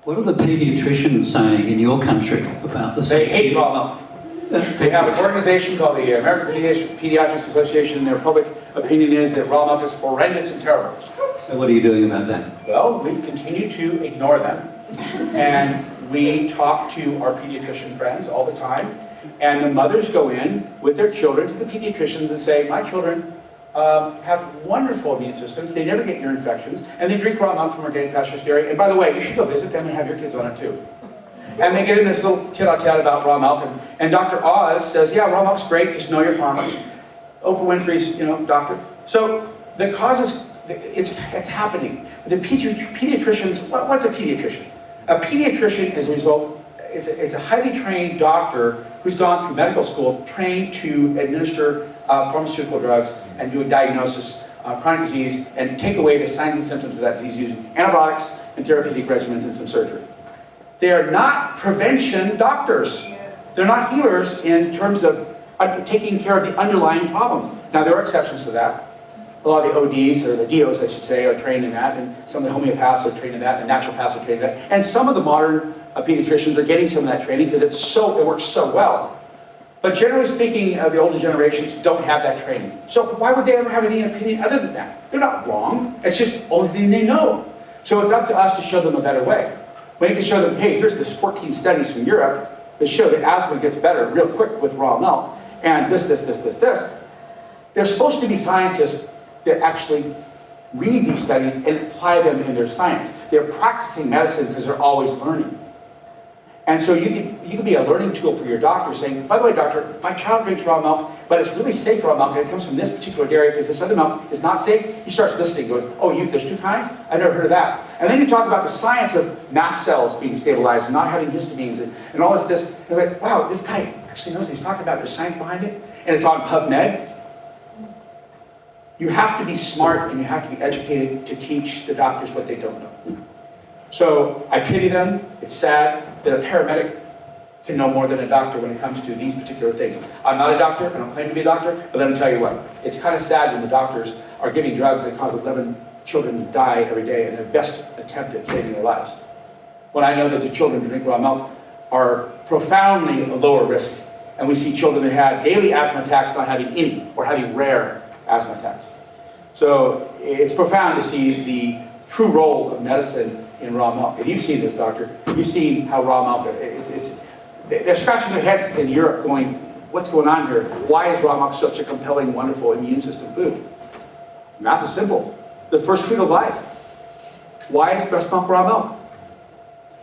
What are the paediatricians saying in your country about this? They hate raw milk. They have an organization called the American Pediatrics Association, and their public opinion is that raw milk is horrendous and terrible. So what are you doing about that? Well, we continue to ignore them, and we talk to our pediatrician friends all the time, and the mothers go in with their children to the pediatricians and say, my children have wonderful immune systems, they never get ear infections, and they drink raw milk from organic pasture dairy, and by the way, you should go visit them and have your kids on it too. And they get in this little tit-a-tat about raw milk, and Dr. Oz says, yeah, raw milk's great, just know your farmer. Oprah Winfrey's, doctor. So the causes, it's happening. The pediatricians, what's a pediatrician? A pediatrician is a result, it's a highly trained doctor who's gone through medical school, trained to administer pharmaceutical drugs and do a diagnosis of chronic disease and take away the signs and symptoms of that disease using antibiotics and therapeutic regimens and some surgery. They are not prevention doctors. They're not healers in terms of taking care of the underlying problems. Now, there are exceptions to that. A lot of the ODs, or the DOs, I should say, are trained in that, and some of the homeopaths are trained in that, and naturopaths are trained in that. And some of the modern pediatricians are getting some of that training because it works so well. But generally speaking, the older generations don't have that training. So why would they ever have any opinion other than that? They're not wrong. It's just the only thing they know. So it's up to us to show them a better way. We can show them, hey, here's this 14 studies from Europe that show that asthma gets better real quick with raw milk, and this. There's supposed to be scientists that actually read these studies and apply them in their science. They're practicing medicine because they're always learning. And so you can be a learning tool for your doctor saying, by the way, doctor, my child drinks raw milk, but it's really safe raw milk, and it comes from this particular dairy because this other milk is not safe. He starts listening, goes, oh, there's two kinds? I've never heard of that. And then you talk about the science of mast cells being stabilized and not having histamines and all this. You're like, wow, this guy actually knows what he's talking about. There's science behind it, and it's on PubMed. You have to be smart and you have to be educated to teach the doctors what they don't know. So I pity them. It's sad that a paramedic can know more than a doctor when it comes to these particular things. I'm not a doctor, I don't claim to be a doctor, but let me tell you what, it's kind of sad when the doctors are giving drugs that cause 11 children to die every day in their best attempt at saving their lives. When I know that the children who drink raw milk are profoundly a lower risk, and we see children that had daily asthma attacks not having any, or having rare asthma attacks. So it's profound to see the true role of medicine in raw milk. And you've seen this, doctor. You've seen how raw milk, they're scratching their heads in Europe going, what's going on here? Why is raw milk such a compelling, wonderful immune system food? Math is simple. The first fruit of life. Why is breast milk raw milk?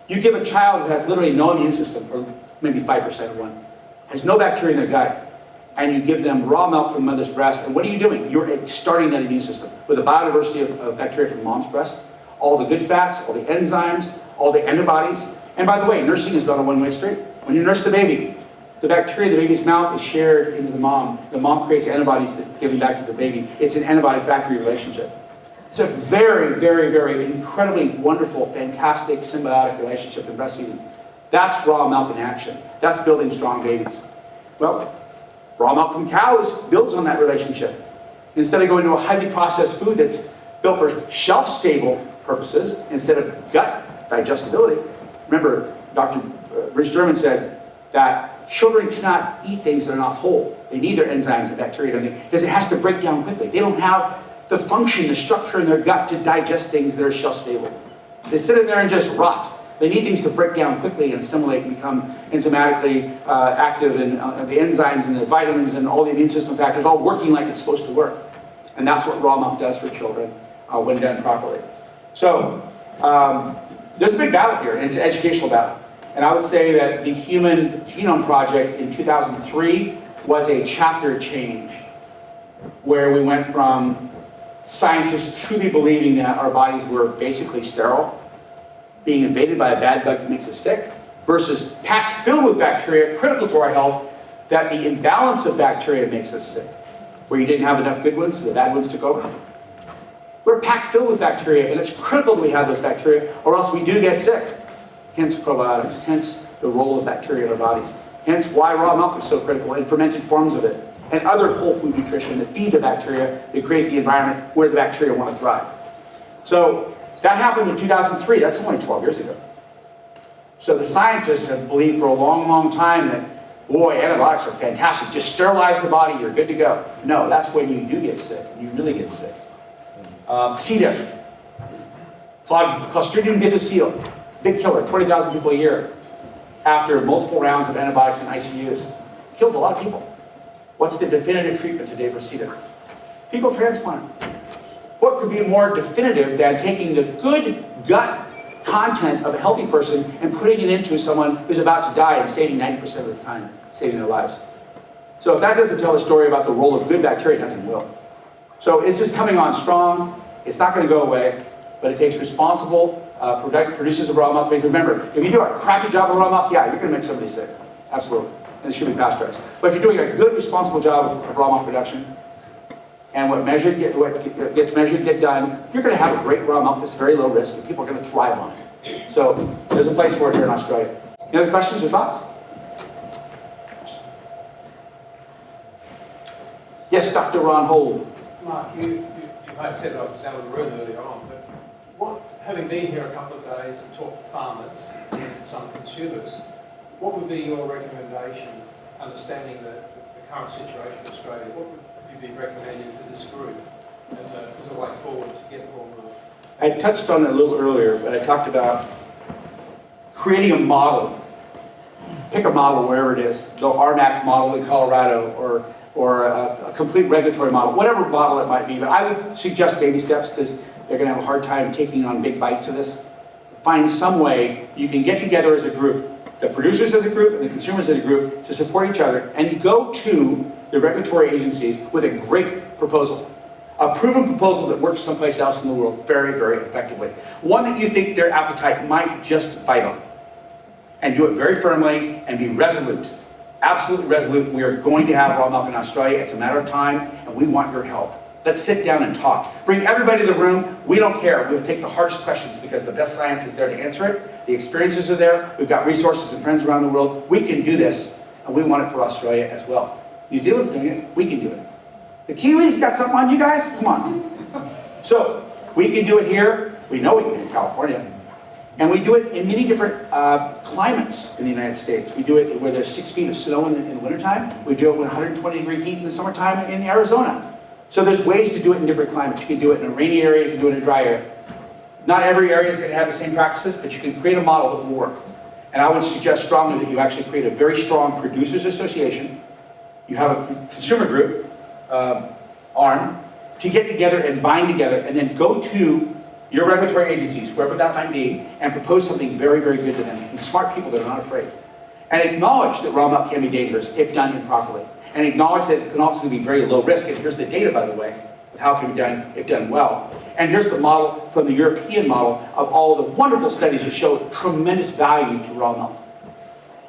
You give a child who has literally no immune system, or maybe 5% of one, has no bacteria in their gut, and you give them raw milk from mother's breast, and what are you doing? You're starting that immune system with the biodiversity of bacteria from mom's breast, all the good fats, all the enzymes, all the antibodies. And by the way, nursing is not a one-way street. When you nurse the baby, the bacteria in the baby's mouth is shared into the mom. The mom creates antibodies that's given back to the baby. It's an antibody factory relationship. It's a very, very, very incredibly wonderful, fantastic symbiotic relationship in breastfeeding. That's raw milk in action. That's building strong babies. Well, raw milk from cows builds on that relationship. Instead of going to a highly processed food that's built for shelf-stable purposes instead of gut digestibility. Remember, Dr. Rich German said that children cannot eat things that are not whole. They need their enzymes and bacteria because it has to break down quickly. They don't have the function, the structure in their gut to digest things that are shelf-stable. They sit in there and just rot. They need things to break down quickly and assimilate and become enzymatically active, and the enzymes and the vitamins and all the immune system factors all working like it's supposed to work. And that's what raw milk does for children when done properly. So there's a big battle here, and it's an educational battle. And I would say that the Human Genome Project in 2003 was a chapter change, where we went from scientists truly believing that our bodies were basically sterile, being invaded by a bad bug that makes us sick, versus packed filled with bacteria critical to our health, that the imbalance of bacteria makes us sick. Where you didn't have enough good ones, so the bad ones took over. We're packed filled with bacteria, and it's critical that we have those bacteria, or else we do get sick. Hence probiotics, hence the role of bacteria in our bodies. Hence why raw milk is so critical, and fermented forms of it, and other whole food nutrition that feed the bacteria, that create the environment where the bacteria want to thrive. So that happened in 2003, that's only 12 years ago. So the scientists have believed for a long, long time that, boy, antibiotics are fantastic. Just sterilize the body, you're good to go. No, that's when you do get sick. You really get sick. C. diff. Clostridium difficile. Big killer, 20,000 people a year. After multiple rounds of antibiotics in ICUs. Kills a lot of people. What's the definitive treatment today for C. diff? Fecal transplant. What could be more definitive than taking the good gut content of a healthy person and putting it into someone who's about to die and saving 90% of the time, saving their lives? So if that doesn't tell a story about the role of good bacteria, nothing will. So it's just coming on strong. It's not going to go away, but it takes responsible producers of raw milk. Because remember, if you do a crappy job of raw milk, yeah, you're going to make somebody sick. Absolutely. And it should be pasteurized. But if you're doing a good, responsible job of raw milk production, and what gets measured get done, you're going to have a great raw milk that's very low risk, and people are going to thrive on it. So there's a place for it here in Australia. Any other questions or thoughts? Yes, Dr. Ron Hold. Mark, you may have said I was out of the room earlier on, but having been here a couple of days and talked to farmers and some consumers, what would be your recommendation, understanding the current situation in Australia? What would you be recommending to this group as a way forward to get raw milk? I touched on it a little earlier, but I talked about creating a model. Pick a model wherever it is, the RMAC model in Colorado, or a complete regulatory model, whatever model it might be. But I would suggest baby steps because they're going to have a hard time taking on big bites of this. Find some way you can get together as a group, the producers as a group and the consumers as a group, to support each other and go to the regulatory agencies with a great proposal. A proven proposal that works someplace else in the world very, very effectively. One that you think their appetite might just bite on. And do it very firmly and be resolute. Absolutely resolute. We are going to have raw milk in Australia. It's a matter of time, and we want your help. Let's sit down and talk. Bring everybody to the room. We don't care. We'll take the hardest questions because the best science is there to answer it. The experiences are there. We've got resources and friends around the world. We can do this, and we want it for Australia as well. New Zealand's doing it. We can do it. The Kiwis got something on you guys? Come on. So, we can do it here. We know we can do it in California. And we do it in many different climates in the United States. We do it where there's 6 feet of snow in the wintertime. We do it with 120-degree heat in the summertime in Arizona. So there's ways to do it in different climates. You can do it in a rainy area, you can do it in a dry area. Not every area is going to have the same practices, but you can create a model that will work. And I would suggest strongly that you actually create a very strong producers association. You have a consumer group, arm, to get together and bind together, and then go to your regulatory agencies, whoever that might be, and propose something very, very good to them from smart people that are not afraid. And acknowledge that raw milk can be dangerous if done improperly. And acknowledge that it can also be very low risk. And here's the data, by the way, of how it can be done if done well. And here's the model from the European model of all the wonderful studies that show tremendous value to raw milk.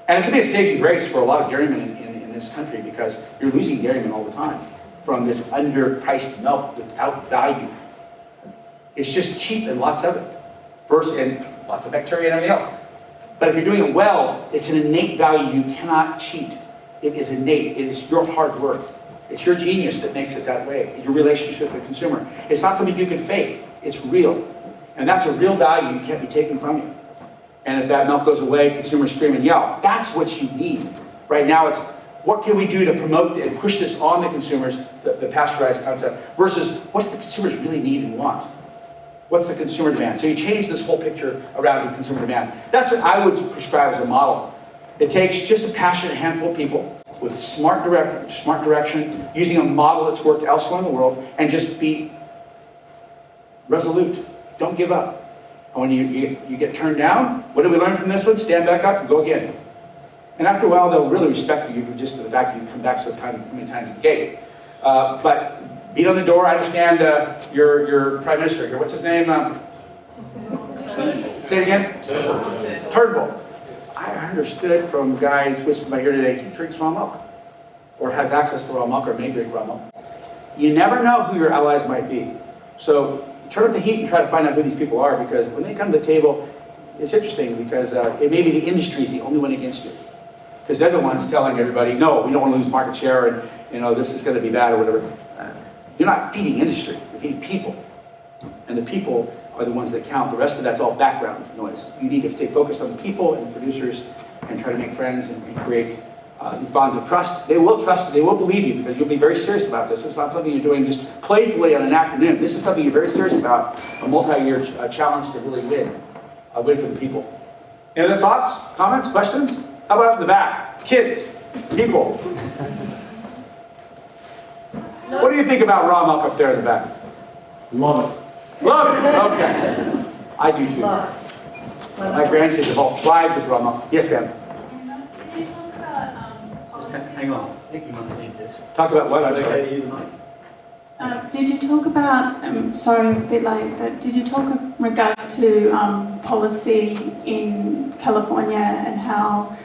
And it can be a saving grace for a lot of dairymen in this country because you're losing dairymen all the time from this underpriced milk without value. It's just cheap and lots of it. First, and lots of bacteria and everything else. But if you're doing it well, it's an innate value. You cannot cheat. It is innate. It is your hard work. It's your genius that makes it that way. It's your relationship with the consumer. It's not something you can fake. It's real. And that's a real value. You can't be taken from you. And if that milk goes away, consumers scream and yell. That's what you need. Right now, it's what can we do to promote and push this on the consumers, the pasteurized concept, versus what do the consumers really need and want? What's the consumer demand? So you change this whole picture around the consumer demand. That's what I would prescribe as a model. It takes just a passionate handful of people with smart direction, using a model that's worked elsewhere in the world, and just be resolute. Don't give up. And when you get turned down, what did we learn from this one? Stand back up and go again. And after a while, they'll really respect you for just the fact that you come back so many times at the gate. But beat on the door. I understand your prime minister here. What's his name? Say it again. Turnbull. I understood from guys whispered in my ear today, he drinks raw milk, or has access to raw milk, or may drink raw milk. You never know who your allies might be. So turn up the heat and try to find out who these people are, because when they come to the table, it's interesting because it may be the industry is the only one against you. Because they're the ones telling everybody, no, we don't want to lose market share, and this is going to be bad or whatever. You're not feeding industry, you're feeding people. And the people are the ones that count. The rest of that's all background noise. You need to stay focused on the people and the producers and try to make friends and create these bonds of trust. They will trust you, they will believe you because you'll be very serious about this. It's not something you're doing just playfully on an afternoon. This is something you're very serious about, a multi-year challenge to really win for the people. Any other thoughts, comments, questions? How about up in the back? Kids, people. What do you think about raw milk up there in the back? Love it. Love it, okay. I do too. My grandkids have all thrived with raw milk. Yes, ma'am. Did you talk about policy? Hang on, I think you might need this. Talk about what? I'm Okay sorry. to use the mic? Did you talk about, sorry it's a bit late, but did you talk in regards to policy in California and how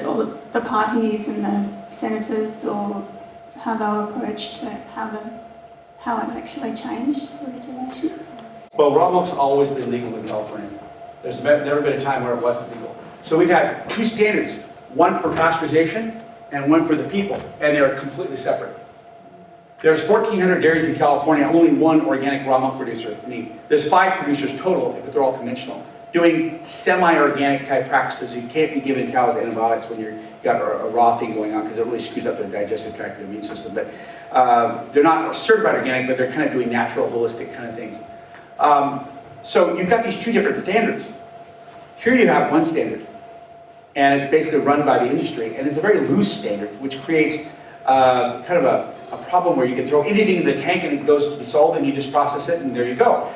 all of the parties and the senators or how they were approached to how it actually changed the regulations? Well, raw milk's always been legal in California. There's never been a time where it wasn't legal. So we've had two standards, one for pasteurization and one for the people, and they're completely separate. There's 1,400 dairies in California, only one organic raw milk producer. There's 5 producers total, but they're all conventional. Doing semi-organic type practices. You can't be giving cows antibiotics when you've got a raw thing going on because it really screws up their digestive tract and immune system. But they're not certified organic, but they're kind of doing natural, holistic kind of things. So you've got these two different standards. Here you have one standard, and it's basically run by the industry, and it's a very loose standard, which creates kind of a problem where you can throw anything in the tank and it goes to be sold, and you just process it, and there you go.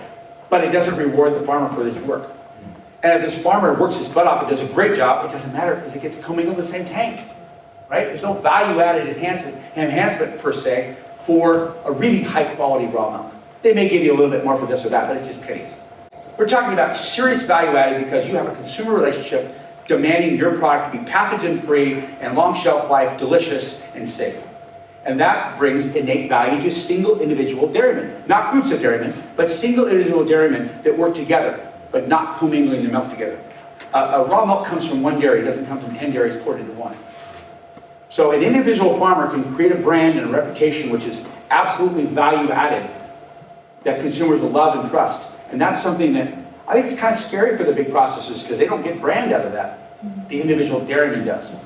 But it doesn't reward the farmer for his work. And if this farmer works his butt off and does a great job, it doesn't matter because it gets commingled in the same tank, right? There's no value-added enhancement per se for a really high-quality raw milk. They may give you a little bit more for this or that, but it's just pennies. We're talking about serious value-added because you have a consumer relationship demanding your product to be pathogen-free and long shelf life, delicious and safe. And that brings innate value to single individual dairymen. Not groups of dairymen, but single individual dairymen that work together, but not commingling their milk together. A raw milk comes from one dairy, it doesn't come from 10 dairies poured into one. So an individual farmer can create a brand and a reputation which is absolutely value-added that consumers will love and trust. And that's something that I think is kind of scary for the big processors because they don't get brand out of that. The individual dairyman does.